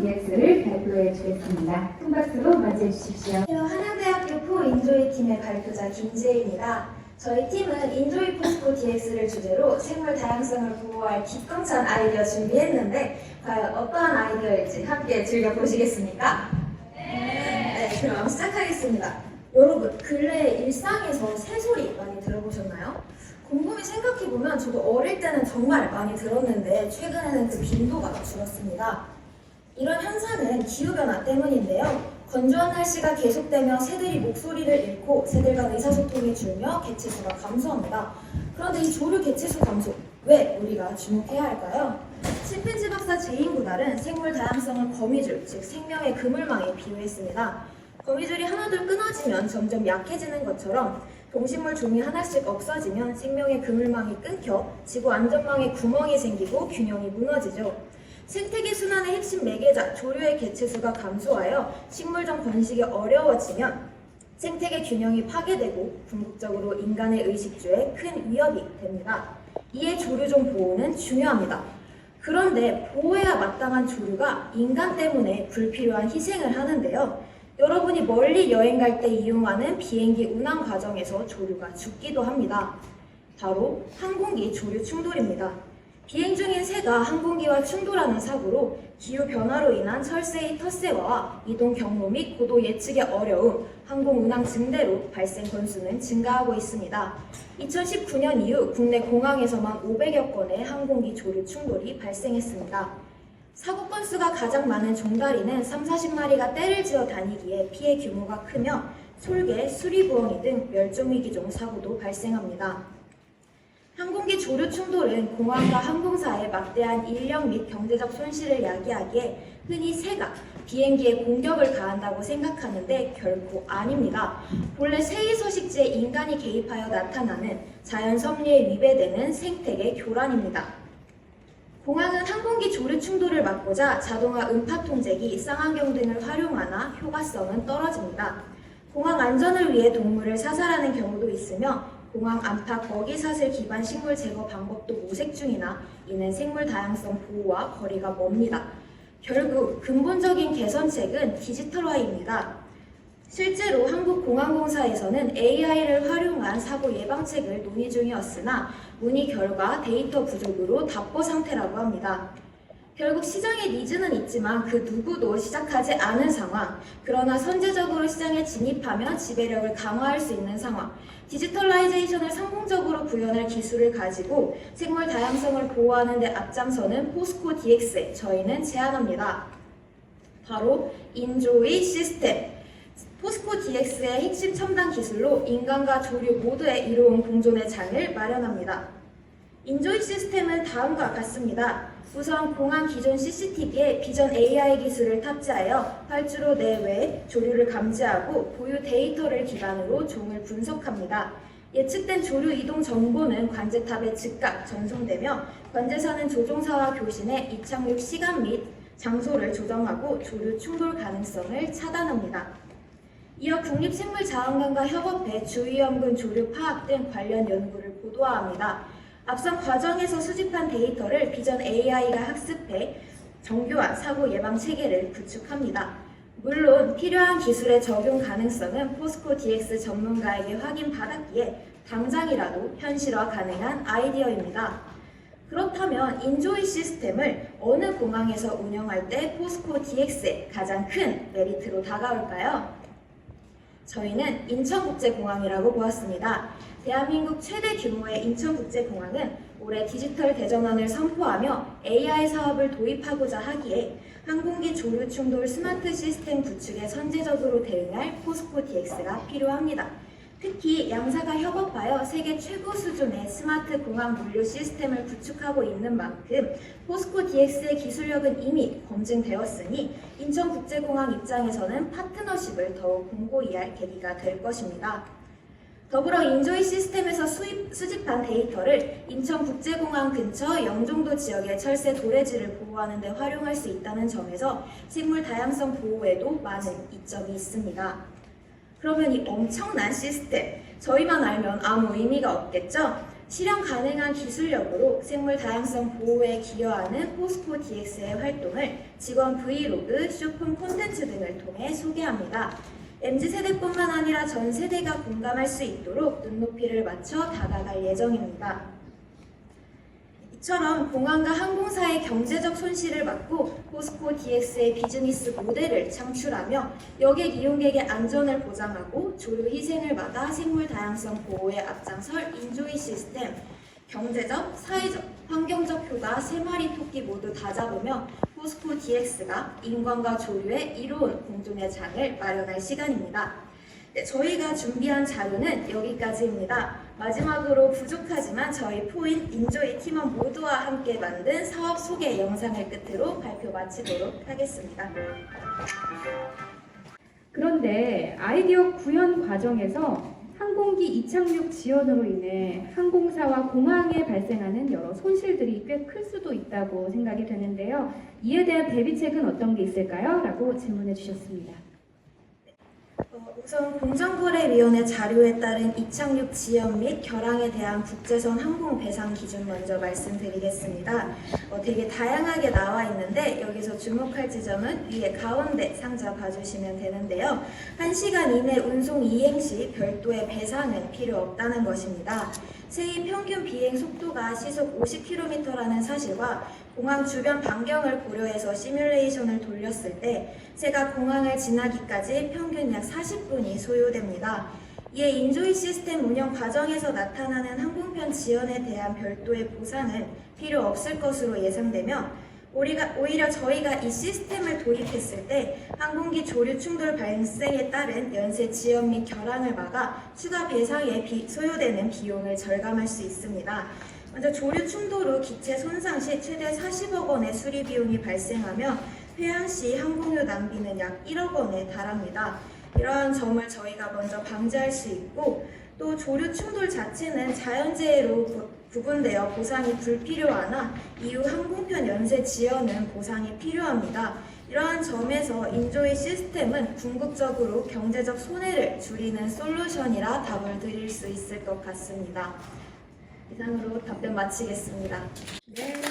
DX를 발표해 주겠습니다. 큰 박수로 맞이해 주십시오. 안녕하세요. 한양대학교 포인조이 팀의 발표자 김지혜입니다. 저희 팀은 인조이 포스코 DX를 주제로 생물 다양성을 보호할 기똥찬 아이디어 준비했는데 과연 어떠한 아이디어일지 함께 즐겨보시겠습니까? 네, 그럼 시작하겠습니다. 여러분, 근래 일상에서 새소리 많이 들어보셨나요? 곰곰이 생각해보면 저도 어릴 때는 정말 많이 들었는데 최근에는 그 빈도가 줄었습니다. 이런 현상은 기후변화 때문인데요. 건조한 날씨가 계속되며 새들이 목소리를 잃고 새들 간 의사소통이 줄며 개체수가 감소합니다. 그런데 이 조류 개체수 감소, 왜 우리가 주목해야 할까요? 침팬지 박사 제인 구달은 생물 다양성을 거미줄, 즉 생명의 그물망에 비유했습니다. 거미줄이 하나둘 끊어지면 점점 약해지는 것처럼 동식물 종이 하나씩 없어지면 생명의 그물망이 끊겨 지구 안전망에 구멍이 생기고 균형이 무너지죠. 생태계 순환의 핵심 매개자 조류의 개체수가 감소하여 식물종 번식이 어려워지면 생태계 균형이 파괴되고 궁극적으로 인간의 의식주에 큰 위협이 됩니다. 이에 조류종 보호는 중요합니다. 그런데 보호해야 마땅한 조류가 인간 때문에 불필요한 희생을 하는데요. 여러분이 멀리 여행 갈 때 이용하는 비행기 운항 과정에서 조류가 죽기도 합니다. 바로 항공기 조류 충돌입니다. 비행 중인 새가 항공기와 충돌하는 사고로 기후변화로 인한 철새의 텃세화와 이동 경로 및 고도 예측의 어려움, 항공 운항 증대로 발생 건수는 증가하고 있습니다. 2019년 이후 국내 공항에서만 500여 건의 항공기 조류 충돌이 발생했습니다. 사고 건수가 가장 많은 종다리는 30-40마리가 떼를 지어 다니기에 피해 규모가 크며 솔개, 수리부엉이 등 멸종위기종 사고도 발생합니다. 항공기 조류 충돌은 공항과 항공사에 막대한 인력 및 경제적 손실을 야기하기에 흔히 새가 비행기에 공격을 가한다고 생각하는데 결코 아닙니다. 본래 새의 서식지에 인간이 개입하여 나타나는 자연 섭리에 위배되는 생태계 교란입니다. 공항은 항공기 조류 충돌을 막고자 자동화 음파 통제기, 쌍안경 등을 활용하나 효과성은 떨어집니다. 공항 안전을 위해 동물을 사살하는 경우도 있으며 공항 안팎 먹이사슬 기반 식물 제거 방법도 모색 중이나 이는 생물 다양성 보호와 거리가 멉니다. 결국 근본적인 개선책은 디지털화입니다. 실제로 한국공항공사에서는 AI를 활용한 사고 예방책을 논의 중이었으나 문의 결과 데이터 부족으로 답보 상태라고 합니다. 결국 시장의 니즈는 있지만 그 누구도 시작하지 않은 상황, 그러나 선제적으로 시장에 진입하며 지배력을 강화할 수 있는 상황, 디지털라이제이션을 성공적으로 구현할 기술을 가지고 생물 다양성을 보호하는 데 앞장서는 포스코 DX에 저희는 제안합니다. 바로 인조이 시스템. 포스코 DX의 핵심 첨단 기술로 인간과 조류 모두의 이로운 공존의 장을 마련합니다. 인조이 시스템은 다음과 같습니다. 우선 공항 기존 CCTV에 비전 AI 기술을 탑재하여 활주로 내외 조류를 감지하고 보유 데이터를 기반으로 종을 분석합니다. 예측된 조류 이동 정보는 관제탑에 즉각 전송되며 관제사는 조종사와 교신해 이착륙 시간 및 장소를 조정하고 조류 충돌 가능성을 차단합니다. 이어 국립생물자원관과 협업해 주위연근 조류 파악 등 관련 연구를 고도화합니다. 앞선 과정에서 수집한 데이터를 비전 AI가 학습해 정교한 사고 예방 체계를 구축합니다. 물론 필요한 기술의 적용 가능성은 포스코 DX 전문가에게 확인받았기에 당장이라도 현실화 가능한 아이디어입니다. 그렇다면 인조이 시스템을 어느 공항에서 운영할 때 포스코 DX의 가장 큰 메리트로 다가올까요? 저희는 인천국제공항이라고 보았습니다. 대한민국 최대 규모의 인천국제공항은 올해 디지털 대전환을 선포하며 AI 사업을 도입하고자 하기에 항공기 조류 충돌 스마트 시스템 구축에 선제적으로 대응할 포스코 DX가 필요합니다. 특히 양사가 협업하여 세계 최고 수준의 스마트 공항 물류 시스템을 구축하고 있는 만큼 포스코 DX의 기술력은 이미 검증되었으니 인천국제공항 입장에서는 파트너십을 더욱 공고히 할 계기가 될 것입니다. 더불어 인조이 시스템에서 수집한 데이터를 인천국제공항 근처 영종도 지역의 철새 도래지를 보호하는 데 활용할 수 있다는 점에서 생물 다양성 보호에도 많은 이점이 있습니다. 그러면 이 엄청난 시스템, 저희만 알면 아무 의미가 없겠죠? 실현 가능한 기술력으로 생물 다양성 보호에 기여하는 포스코 DX의 활동을 직원 브이로그, 쇼폼 콘텐츠 등을 통해 소개합니다. MZ세대뿐만 아니라 전 세대가 공감할 수 있도록 눈높이를 맞춰 다가갈 예정입니다. 이처럼 공항과 항공사의 경제적 손실을 막고 포스코 DX의 비즈니스 모델을 창출하며 여객 이용객의 안전을 보장하고 조류 희생을 막아 생물 다양성 보호에 앞장설 인조이 시스템, 경제적, 사회적, 환경적 효과 3마리 토끼 모두 다 잡으며 포스코 DX가 인권과 조류의 이로운 공존의 장을 마련할 시간입니다. 네, 저희가 준비한 자료는 여기까지입니다. 마지막으로 부족하지만 저희 포인 인조이 팀원 모두와 함께 만든 사업 소개 영상을 끝으로 발표 마치도록 하겠습니다. 그런데 아이디어 구현 과정에서 항공기 이착륙 지연으로 인해 항공사와 공항에 발생하는 여러 손실들이 꽤 클 수도 있다고 생각이 되는데요. 이에 대한 대비책은 어떤 게 있을까요? 라고 질문해 주셨습니다. 우선 공정거래위원회 자료에 따른 이착륙 지연 및 결항에 대한 국제선 항공 배상 기준 먼저 말씀드리겠습니다. 되게 다양하게 나와 있는데 여기서 주목할 지점은 위에 가운데 상자 봐주시면 되는데요. 1시간 이내 운송 이행 시 별도의 배상은 필요 없다는 것입니다. 세의 평균 비행 속도가 시속 50km라는 사실과 공항 주변 반경을 고려해서 시뮬레이션을 돌렸을 때 새가 공항을 지나기까지 평균 약 40분이 소요됩니다. 이에 인조이 시스템 운영 과정에서 나타나는 항공편 지연에 대한 별도의 보상은 필요 없을 것으로 예상되며 오히려 저희가 이 시스템을 도입했을 때 항공기 조류 충돌 발생에 따른 연쇄 지연 및 결항을 막아 추가 배상에 소요되는 비용을 절감할 수 있습니다. 먼저 조류 충돌 후 기체 손상 시 최대 40억 원의 수리 비용이 발생하며 회항 시 항공유 낭비는 약 1억 원에 달합니다. 이러한 점을 저희가 먼저 방지할 수 있고 또 조류 충돌 자체는 자연재해로 구분되어 보상이 불필요하나 이후 항공편 연쇄 지연은 보상이 필요합니다. 이러한 점에서 인조이 시스템은 궁극적으로 경제적 손해를 줄이는 솔루션이라 답을 드릴 수 있을 것 같습니다. 이상으로 답변 마치겠습니다. 네.